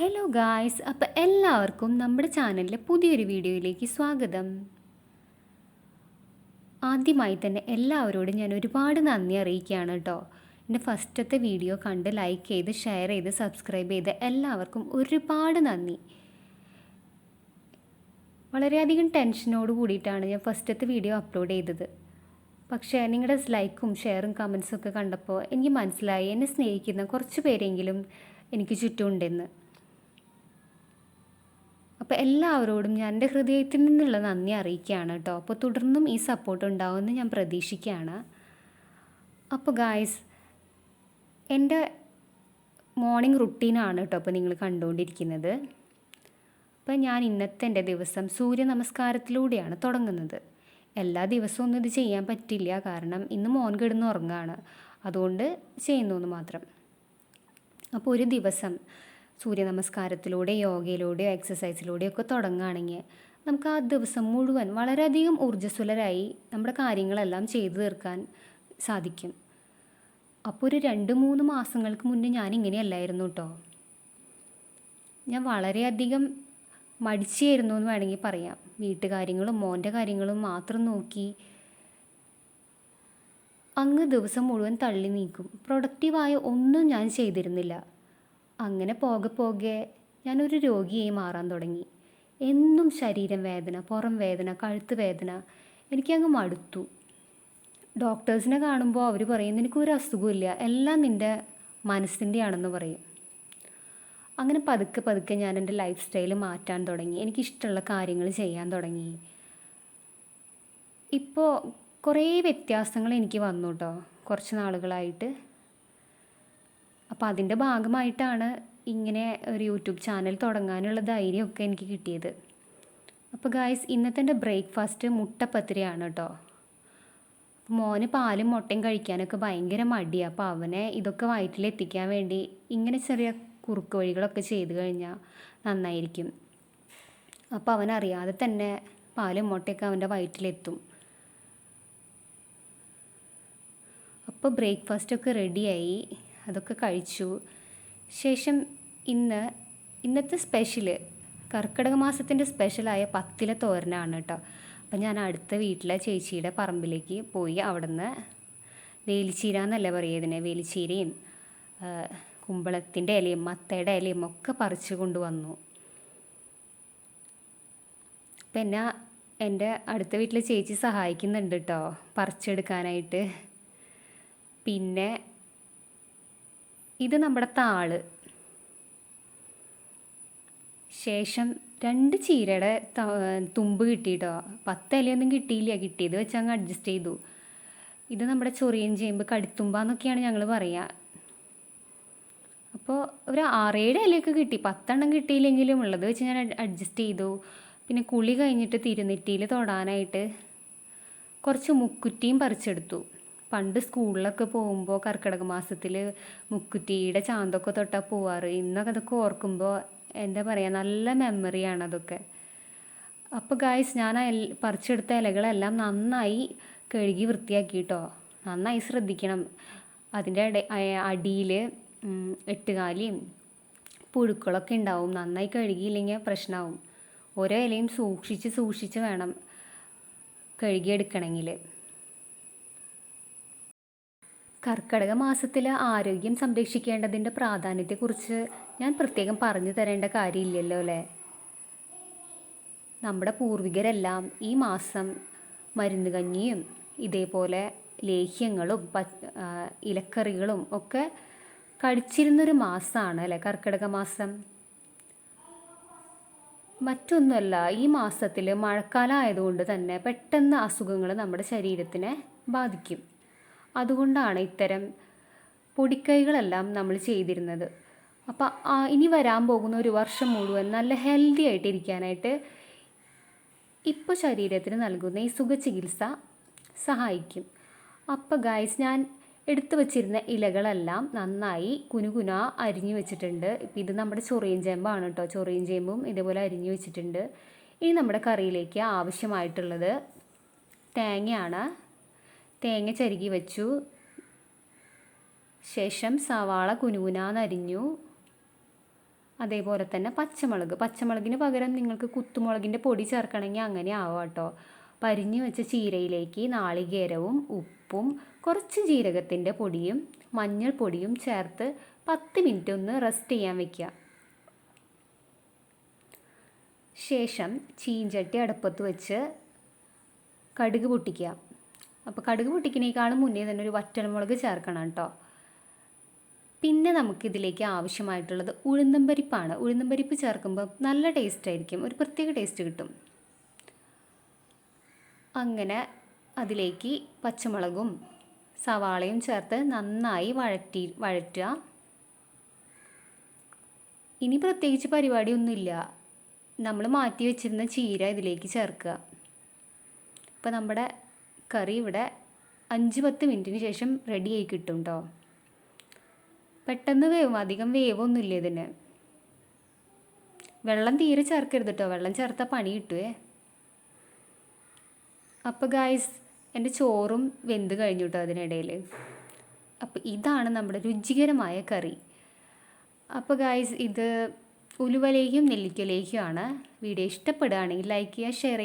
Hello guys, അപ്പോൾ എല്ലാവർക്കും നമ്മുടെ ചാനലിലെ പുതിയൊരു വീഡിയോയിലേക്ക് സ്വാഗതം. ആദ്യമായി തന്നെ എല്ലാവരോടും ഞാൻ ഒരുപാട് നന്ദി അറിയിക്കുകയാണ് കേട്ടോ. എൻ്റെ ഫസ്റ്റത്തെ വീഡിയോ കണ്ട് ലൈക്ക് ചെയ്ത് ഷെയർ ചെയ്ത് സബ്സ്ക്രൈബ് ചെയ്ത് എല്ലാവർക്കും ഒരുപാട് നന്ദി. വളരെയധികം ടെൻഷനോട് കൂടിയിട്ടാണ് ഞാൻ ഫസ്റ്റത്തെ വീഡിയോ അപ്ലോഡ് ചെയ്തത്. പക്ഷേ നിങ്ങളുടെ ലൈക്കും ഷെയറും കമൻസും ഒക്കെ കണ്ടപ്പോൾ എനിക്ക് മനസ്സിലായി എന്നെ സ്നേഹിക്കുന്ന കുറച്ച് പേരെങ്കിലും എനിക്ക് ചുറ്റുമുണ്ടെന്ന്. അപ്പോൾ എല്ലാവരോടും ഞാൻ എൻ്റെ ഹൃദയത്തിൽ നിന്നുള്ള നന്ദി അറിയിക്കുകയാണ് കേട്ടോ. അപ്പോൾ തുടർന്നും ഈ സപ്പോർട്ട് ഉണ്ടാവുമെന്ന് ഞാൻ പ്രതീക്ഷിക്കുകയാണ്. അപ്പോൾ ഗായ്സ്, എൻ്റെ മോർണിംഗ് റുട്ടീനാണ് കേട്ടോ അപ്പോൾ നിങ്ങൾ കണ്ടുകൊണ്ടിരിക്കുന്നത്. അപ്പോൾ ഞാൻ ഇന്നത്തെ എൻ്റെ ദിവസം സൂര്യ നമസ്കാരത്തിലൂടെയാണ് തുടങ്ങുന്നത്. എല്ലാ ദിവസവും ഒന്നും ഇത് ചെയ്യാൻ പറ്റില്ല, കാരണം ഇന്ന് മോൻ കിടന്ന് ഉറങ്ങുകയാണ്, അതുകൊണ്ട് ചെയ്യുന്നു മാത്രം. അപ്പോൾ ഒരു ദിവസം സൂര്യ നമസ്കാരത്തിലൂടെ യോഗയിലൂടെയോ എക്സസൈസിലൂടെയോ ഒക്കെ തുടങ്ങുകയാണെങ്കിൽ നമുക്ക് ആ ദിവസം മുഴുവൻ വളരെയധികം ഊർജ്ജസ്വലരായി നമ്മുടെ കാര്യങ്ങളെല്ലാം ചെയ്തു തീർക്കാൻ സാധിക്കും. അപ്പോൾ ഒരു 2-3 മാസങ്ങൾക്ക് മുന്നേ ഞാൻ ഇങ്ങനെയല്ലായിരുന്നു കേട്ടോ. ഞാൻ വളരെയധികം മടിച്ചായിരുന്നു എന്ന് വേണമെങ്കിൽ പറയാം. വീട്ടുകാര്യങ്ങളും മോൻ്റെ കാര്യങ്ങളും മാത്രം നോക്കി അങ്ങ് ദിവസം മുഴുവൻ തള്ളി നീക്കും. പ്രൊഡക്റ്റീവായ ഒന്നും ഞാൻ ചെയ്തിരുന്നില്ല. അങ്ങനെ പോകെ ഞാനൊരു രോഗിയായി മാറാൻ തുടങ്ങി. എന്നും ശരീരം വേദന, പുറം വേദന, കഴുത്ത് വേദന. എനിക്കങ്ങ് മടുത്തു. ഡോക്ടേഴ്സിനെ കാണുമ്പോൾ അവർ പറയും നിനക്കൊരു അസുഖമില്ല, എല്ലാം നിൻ്റെ മനസ്സിൻ്റെ ആണെന്ന് പറയും. അങ്ങനെ പതുക്കെ ഞാൻ എൻ്റെ ലൈഫ് സ്റ്റൈൽ മാറ്റാൻ തുടങ്ങി. എനിക്കിഷ്ടമുള്ള കാര്യങ്ങൾ ചെയ്യാൻ തുടങ്ങി. ഇപ്പോൾ കുറേ വ്യത്യാസങ്ങൾ എനിക്ക് വന്നു കേട്ടോ കുറച്ച് നാളുകളായിട്ട്. അപ്പോൾ അതിൻ്റെ ഭാഗമായിട്ടാണ് ഇങ്ങനെ ഒരു യൂട്യൂബ് ചാനൽ തുടങ്ങാനുള്ള ധൈര്യമൊക്കെ എനിക്ക് കിട്ടിയത്. അപ്പോൾ ഗായ്സ്, ഇന്നത്തെ എൻ്റെ ബ്രേക്ക്ഫാസ്റ്റ് മുട്ടപ്പത്തിരിയാണ് കേട്ടോ. മോന് പാലും മുട്ടയും കഴിക്കാനൊക്കെ ഭയങ്കര മടിയാണ്. അപ്പോൾ അവനെ ഇതൊക്കെ വയറ്റിലെത്തിക്കാൻ വേണ്ടി ഇങ്ങനെ ചെറിയ കുറുക്ക് വഴികളൊക്കെ ചെയ്ത് കഴിഞ്ഞാൽ നന്നായിരിക്കും. അപ്പോൾ അവനറിയാതെ തന്നെ പാലും മുട്ടയൊക്കെ അവൻ്റെ വയറ്റിലെത്തും. അപ്പോൾ ബ്രേക്ക്ഫാസ്റ്റൊക്കെ റെഡിയായി, അതൊക്കെ കഴിച്ചു. ശേഷം ഇന്നത്തെ സ്പെഷ്യൽ കർക്കിടക മാസത്തിൻ്റെ സ്പെഷ്യലായ പത്തില തോരനാണ് കേട്ടോ. അപ്പം ഞാൻ അടുത്ത വീട്ടിലെ ചേച്ചിയുടെ പറമ്പിലേക്ക് പോയി അവിടുന്ന് വേലിച്ചീര എന്നല്ല പറയുക ഇതിനെ, വേലിച്ചീരയും കുമ്പളത്തിൻ്റെ ഇലയും മത്തയുടെ ഇലയും ഒക്കെ പറിച്ചു കൊണ്ടുവന്നു. പിന്നെ എൻ്റെ അടുത്ത വീട്ടിലെ ചേച്ചി സഹായിക്കുന്നുണ്ട് കേട്ടോ പറിച്ചെടുക്കാനായിട്ട്. പിന്നെ ഇത് നമ്മുടെ താള്. ശേഷം 2 ചീരയുടെ തുമ്പ് കിട്ടിയിട്ടോ. 10 ഇലയൊന്നും കിട്ടിയില്ല, കിട്ടിയത് വെച്ച് അങ്ങ് അഡ്ജസ്റ്റ് ചെയ്തു. ഇത് നമ്മുടെ ചൊറിയൻ ചേമ്പ്, കടിത്തുമ്പാന്നൊക്കെയാണ് ഞങ്ങൾ പറയുക. അപ്പോൾ ഒരു 6-7 ഇലയൊക്കെ കിട്ടി, 10 കിട്ടിയില്ലെങ്കിലും ഉള്ളത് വെച്ച് ഞാൻ അഡ്ജസ്റ്റ് ചെയ്തു. പിന്നെ കുളി കഴിഞ്ഞിട്ട് തിരുനെറ്റിയിൽ തൊടാനായിട്ട് കുറച്ച് മുക്കുറ്റിയും പറിച്ചെടുത്തു. പണ്ട് സ്കൂളിലൊക്കെ പോകുമ്പോൾ കർക്കിടക മാസത്തിൽ മുക്കുറ്റിയുടെ ചാന്തൊക്കെ തൊട്ടാൽ പോവാറ്. ഇന്നൊക്കെ അതൊക്കെ ഓർക്കുമ്പോൾ എന്താ പറയുക, നല്ല മെമ്മറിയാണ് അതൊക്കെ. അപ്പോൾ ഗായ്സ്, ഞാൻ പറിച്ചെടുത്ത ഇലകളെല്ലാം നന്നായി കഴുകി വൃത്തിയാക്കി കേട്ടോ. നന്നായി ശ്രദ്ധിക്കണം. അതിൻ്റെ അടിയിൽ എട്ടുകാലിയും പുഴുക്കളൊക്കെ ഉണ്ടാവും. നന്നായി കഴുകിയില്ലെങ്കിൽ പ്രശ്നമാവും. ഓരോ ഇലയും സൂക്ഷിച്ച് വേണം കഴുകിയെടുക്കണമെങ്കിൽ. കർക്കിടക മാസത്തിൽ ആരോഗ്യം സംരക്ഷിക്കേണ്ടതിൻ്റെ പ്രാധാന്യത്തെക്കുറിച്ച് ഞാൻ പ്രത്യേകം പറഞ്ഞു തരേണ്ട കാര്യമില്ലല്ലോ അല്ലേ. നമ്മുടെ പൂർവികരെല്ലാം ഈ മാസം മരുന്നുകഞ്ഞിയും ഇതേപോലെ ലേഹ്യങ്ങളും ഇലക്കറികളും ഒക്കെ കഴിച്ചിരുന്നൊരു മാസമാണ് അല്ലേ കർക്കിടക മാസം. മറ്റൊന്നുമല്ല, ഈ മാസത്തിൽ മഴക്കാലം ആയതുകൊണ്ട് തന്നെ പെട്ടെന്ന് അസുഖങ്ങൾ നമ്മുടെ ശരീരത്തിനെ ബാധിക്കും. അതുകൊണ്ടാണ് ഇത്തരം പൊടിക്കൈകളെല്ലാം നമ്മൾ ചെയ്തിരുന്നത്. അപ്പോൾ ഇനി വരാൻ പോകുന്ന ഒരു വർഷം മുഴുവൻ നല്ല ഹെൽത്തി ആയിട്ടിരിക്കാനായിട്ട് ഇപ്പോൾ ശരീരത്തിന് നൽകുന്ന ഈ സുഖചികിത്സ സഹായിക്കും. അപ്പോൾ ഗായ്സ്, ഞാൻ എടുത്തു വച്ചിരുന്ന ഇലകളെല്ലാം നന്നായി കുനുകുന അരിഞ്ഞു വെച്ചിട്ടുണ്ട്. ഇപ്പം ഇത് നമ്മുടെ ചൊറിയൻ ചേമ്പാണ് കേട്ടോ. ചൊറിയൻ ചേമ്പും ഇതേപോലെ അരിഞ്ഞു വെച്ചിട്ടുണ്ട്. ഇനി നമ്മുടെ കറിയിലേക്ക് ആവശ്യമായിട്ടുള്ളത് തേങ്ങയാണ്. തേങ്ങ ചരുകി വെച്ചു. ശേഷം സവാള കുനുകുനാന്നരിഞ്ഞു. അതേപോലെ തന്നെ പച്ചമുളകിന് പകരം നിങ്ങൾക്ക് കുത്തുമുളകിൻ്റെ പൊടി ചേർക്കണമെങ്കിൽ അങ്ങനെ ആവാം കേട്ടോ. പരിഞ്ഞു വെച്ച ചീരയിലേക്ക് നാളികേരവും ഉപ്പും കുറച്ച് ജീരകത്തിൻ്റെ പൊടിയും മഞ്ഞൾപ്പൊടിയും ചേർത്ത് 10 മിനിറ്റ് ഒന്ന് റെസ്റ്റ് ചെയ്യാൻ വയ്ക്കുക. ശേഷം ചീഞ്ചട്ടി അടുപ്പത്ത് വെച്ച് കടുക് പൊട്ടിക്കുക. അപ്പോൾ കടുക് പൊട്ടിക്കുന്നതിനേക്കാളും മുന്നേ തന്നെ ഒരു വറ്റൽമുളക് ചേർക്കണം കേട്ടോ. പിന്നെ നമുക്കിതിലേക്ക് ആവശ്യമായിട്ടുള്ളത് ഉഴുന്നും പരിപ്പാണ്. ഉഴുന്നും പരിപ്പ് ചേർക്കുമ്പോൾ നല്ല ടേസ്റ്റ് ആയിരിക്കും, ഒരു പ്രത്യേക ടേസ്റ്റ് കിട്ടും. അങ്ങനെ അതിലേക്ക് പച്ചമുളകും സവാളയും ചേർത്ത് നന്നായി വഴറ്റുക. ഇനി പ്രത്യേകിച്ച് പരിപാടിയൊന്നുമില്ല, നമ്മൾ മാറ്റി വെച്ചിരുന്ന ചീര ഇതിലേക്ക് ചേർക്കുക. അപ്പോൾ നമ്മുടെ കറി ഇവിടെ 5-10 മിനിറ്റിന് ശേഷം റെഡിയായി കിട്ടും കേട്ടോ. പെട്ടെന്ന് വേവും, അധികം വേവൊന്നുമില്ല ഇതിന്. വെള്ളം തീരെ ചേർക്കരുത് കേട്ടോ, വെള്ളം ചേർത്താൽ പണി കിട്ടുമേ. അപ്പോൾ ഗായ്സ് എൻ്റെ ചോറും വെന്ത് കഴിഞ്ഞു കേട്ടോ അതിനിടയിൽ. അപ്പോൾ ഇതാണ് നമ്മുടെ രുചികരമായ കറി. അപ്പോൾ ഗായ്സ് ഇത് ഉലുവലേക്കും നെല്ലിക്കലേക്കുമാണ്. വീഡിയോ ഇഷ്ടപ്പെടുകയാണെങ്കിൽ ലൈക്ക് ചെയ്യുക, ഷെയർ ചെയ്യുക.